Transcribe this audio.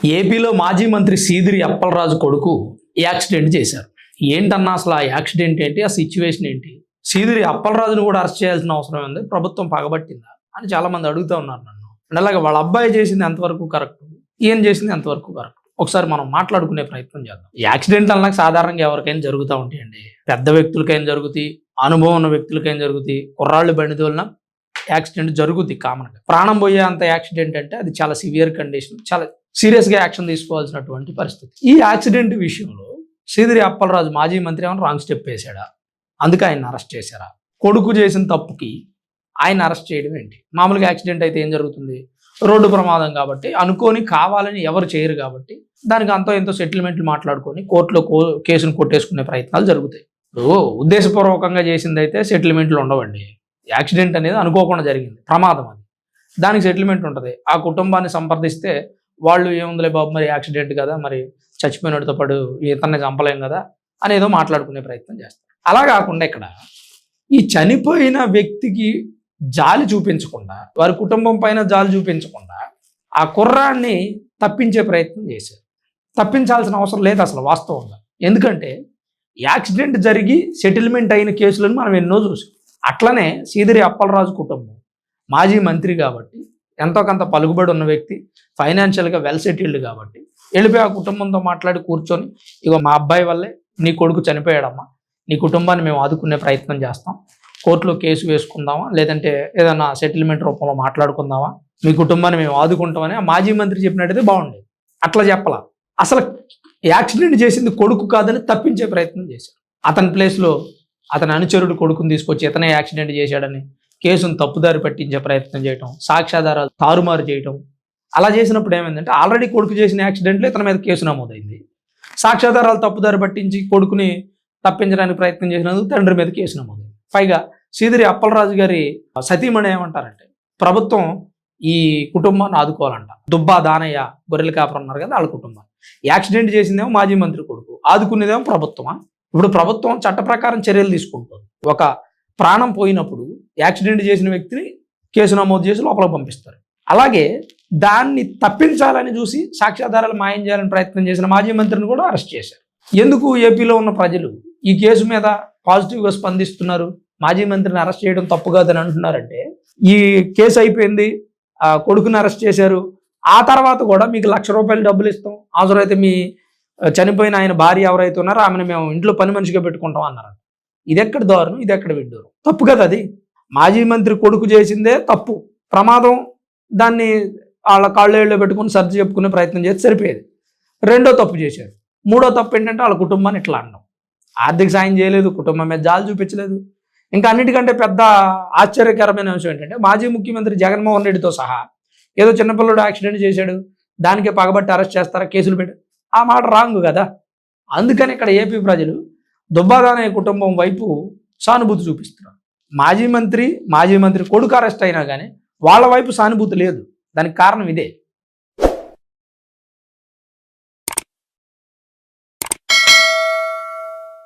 ఏపీలో మాజీ మంత్రి సీదిరి అప్పలరాజు కొడుకు యాక్సిడెంట్ చేశారు. ఏంటన్నా అసలు ఆ యాక్సిడెంట్ ఏంటి, ఆ సిచ్యువేషన్ ఏంటి? సీదిరి అప్పలరాజును కూడా అరెస్ట్ చేయాల్సిన అవసరం ఉంది, ప్రభుత్వం పగబట్టిందా అని చాలా మంది అడుగుతూ ఉన్నారు నన్ను. అంటే అలాగే వాళ్ళ అబ్బాయి చేసింది ఎంతవరకు కరెక్ట్, ఈయన చేసింది ఎంతవరకు కరెక్ట్, ఒకసారి మనం మాట్లాడుకునే ప్రయత్నం చేద్దాం. యాక్సిడెంట్ అన్నా సాధారణంగా ఎవరికైనా జరుగుతూ ఉంటాయండి. పెద్ద వ్యక్తులకైనా జరుగుతాయి, అనుభవం ఉన్న వ్యక్తులకైనా జరుగుతాయి, కుర్రాళ్ళు బండి తోలినా యాక్సిడెంట్ జరుగుతుంది కామన్గా. ప్రాణం పోయే అంత యాక్సిడెంట్ అంటే అది చాలా సివియర్ కండిషన్, చాలా సీరియస్గా యాక్షన్ తీసుకోవాల్సినటువంటి పరిస్థితి. ఈ యాక్సిడెంట్ విషయంలో సీదిరి అప్పలరాజు మాజీ మంత్రి ఏమైనా రాంగ్ స్టెప్ వేసాడా, అందుకే ఆయన అరెస్ట్ చేశారా? కొడుకు చేసిన తప్పుకి ఆయన అరెస్ట్ చేయడం ఏంటి? మామూలుగా యాక్సిడెంట్ అయితే ఏం జరుగుతుంది, రోడ్డు ప్రమాదం కాబట్టి అనుకోని కావాలని ఎవరు చేయరు కాబట్టి దానికి అంతో ఎంతో సెటిల్మెంట్లు మాట్లాడుకొని కోర్టులో కేసును కొట్టేసుకునే ప్రయత్నాలు జరుగుతాయి. ఇప్పుడు ఉద్దేశపూర్వకంగా చేసింది అయితే సెటిల్మెంట్లు ఉండవండి. యాక్సిడెంట్ అనేది అనుకోకుండా జరిగింది, ప్రమాదం అది, దానికి సెటిల్మెంట్ ఉంటుంది. ఆ కుటుంబాన్ని సంప్రదిస్తే వాళ్ళు ఏముందిలే బాబు, మరి యాక్సిడెంట్ కదా, మరి చచ్చిపోయినతో పాటు ఇతన్ని చంపలేం కదా అనేదో మాట్లాడుకునే ప్రయత్నం చేస్తారు. అలా కాకుండా ఇక్కడ ఈ చనిపోయిన వ్యక్తికి జాలి చూపించకుండా, వారి కుటుంబం పైన జాలి చూపించకుండా ఆ కుర్రాన్ని తప్పించే ప్రయత్నం చేశారు. తప్పించాల్సిన అవసరం లేదు అసలు వాస్తవంగా. ఎందుకంటే యాక్సిడెంట్ జరిగి సెటిల్మెంట్ అయిన కేసులను మనం ఎన్నో చూసాం. అట్లనే సీదిరి అప్పలరాజు కుటుంబం మాజీ మంత్రి కాబట్టి, ఎంతో కొంత పలుకుబడి ఉన్న వ్యక్తి, ఫైనాన్షియల్గా వెల్ సెటిల్డ్ కాబట్టి వెళ్ళిపోయి ఆ కుటుంబంతో మాట్లాడి కూర్చొని, ఇగో మా అబ్బాయి వల్లే నీ కొడుకు చనిపోయాడమ్మా, నీ కుటుంబాన్ని మేము ఆదుకునే ప్రయత్నం చేస్తాం, కోర్టులో కేసు వేసుకుందామా, లేదంటే ఏదైనా సెటిల్మెంట్ రూపంలో మాట్లాడుకుందామా, మీ కుటుంబాన్ని మేము ఆదుకుంటామని ఆ మాజీ మంత్రి చెప్పినట్టయితే బాగుండేది. అట్లా చెప్పాల. అసలు యాక్సిడెంట్ చేసింది కొడుకు కాదని తప్పించే ప్రయత్నం చేశారు. అతని ప్లేస్లో అతని అనుచరుడు కొడుకుని తీసుకొచ్చి ఇతనే యాక్సిడెంట్ చేశాడని కేసును తప్పుదారి పట్టించే ప్రయత్నం చేయటం, సాక్ష్యాధారాలు తారుమారు చేయటం. అలా చేసినప్పుడు ఏమైందంటే ఆల్రెడీ కొడుకు చేసిన యాక్సిడెంట్లో ఇతని మీద కేసు నమోదైంది. సాక్ష్యాధారాలు తప్పుదారి పట్టించి కొడుకుని తప్పించడానికి ప్రయత్నం చేసినందుకు తండ్రి మీద కేసు నమోదైంది. పైగా సీదిరి అప్పలరాజు గారి సతీమణి ఏమంటారంటే, ప్రభుత్వం ఈ కుటుంబాన్ని ఆదుకోవాలంట. దుబ్బా దానయ్య గొర్రెల కాపురం ఉన్నారు కదా, వాళ్ళ కుటుంబం. యాక్సిడెంట్ చేసిందేమో మాజీ మంత్రి కొడుకు, ఆదుకునేదేమో ప్రభుత్వమా? ఇప్పుడు ప్రభుత్వం చట్ట ప్రకారం చర్యలు తీసుకుంటుంది. ఒక ప్రాణం పోయినప్పుడు యాక్సిడెంట్ చేసిన వ్యక్తిని కేసు నమోదు చేసి లోపలికి పంపిస్తారు. అలాగే దాన్ని తప్పించాలని చూసి సాక్ష్యాధారాలు మాయం చేయాలని ప్రయత్నం చేసిన మాజీ మంత్రిని కూడా అరెస్ట్ చేశారు. ఎందుకు ఏపీలో ఉన్న ప్రజలు ఈ కేసు మీద పాజిటివ్గా స్పందిస్తున్నారు, మాజీ మంత్రిని అరెస్ట్ చేయడం తప్పు కాదని అంటున్నారంటే, ఈ కేసు అయిపోయింది, కొడుకుని అరెస్ట్ చేశారు, ఆ తర్వాత కూడా మీకు ₹1,00,000 డబ్బులు ఇస్తాం, అవసరమైతే మీ చనిపోయిన ఆయన భార్య ఎవరైతే ఉన్నారో ఆమెను మేము ఇంట్లో పని మనిషిగా పెట్టుకుంటాం అన్నారు. ఇది ఎక్కడ దారుణం, ఇది ఎక్కడ విడ్డూరం? తప్పు కదా అది. మాజీ మంత్రి కొడుకు చేసిందే తప్పు, ప్రమాదం, దాన్ని వాళ్ళ కాళ్ళేళ్ళలో పెట్టుకుని సర్ది చెప్పుకునే ప్రయత్నం చేసి సరిపోయేది. రెండో తప్పు చేశారు. మూడో తప్పు ఏంటంటే వాళ్ళ కుటుంబాన్ని ఇట్లా అనడం. ఆర్థిక సాయం చేయలేదు, కుటుంబం మీద జాలి చూపించలేదు. ఇంకా అన్నిటికంటే పెద్ద ఆశ్చర్యకరమైన విషయం ఏంటంటే, మాజీ ముఖ్యమంత్రి జగన్మోహన్ రెడ్డితో సహా ఏదో చిన్నపిల్లడు యాక్సిడెంట్ చేశాడు, దానికే పగబట్టి అరెస్ట్ చేస్తారా, కేసులు పెట్టి, ఆ మాట రాంగ్ కదా. అందుకని ఇక్కడ ఏపీ ప్రజలు దుబ్బాదానయ్య కుటుంబం వైపు సానుభూతి చూపిస్తున్నారు. మాజీ మంత్రి కొడుకు అరెస్ట్ అయినా కానీ వాళ్ళ వైపు సానుభూతి లేదు. దానికి కారణం ఇదే.